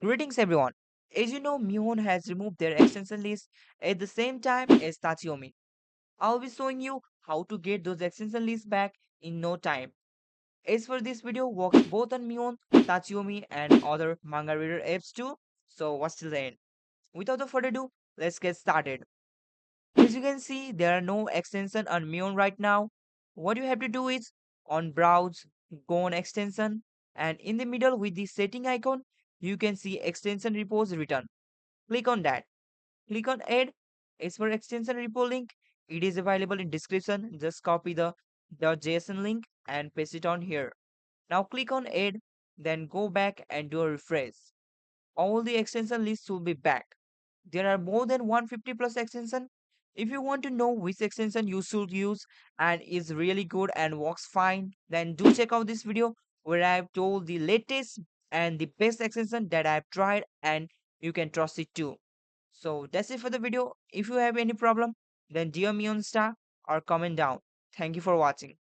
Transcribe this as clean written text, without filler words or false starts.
Greetings everyone. As you know, Mihon has removed their extension list at the same time as Tachiomi. I'll be showing you how to get those extension lists back in no time. As for this video works both on Mihon, Tachiomi and other manga reader apps too, so watch till the end. Without the further ado, let's get started. As you can see, there are no extension on Mihon right now. What you have to do is on browse, go on extension, and in the middle with the setting icon, you can see extension repos written. Click on that. Click on add. As for extension repo link, it is available in description. Just copy the .json link and paste it on here. Now click on add, then go back and do a refresh. All the extension lists will be back. There are more than 150 plus extension. If you want to know which extension you should use and is really good and works fine, then do check out this video where I have told the latest and the best extension that I have tried and you can trust it too. So that's it for the video. If you have any problem, then DM me on Insta or comment down. Thank you for watching.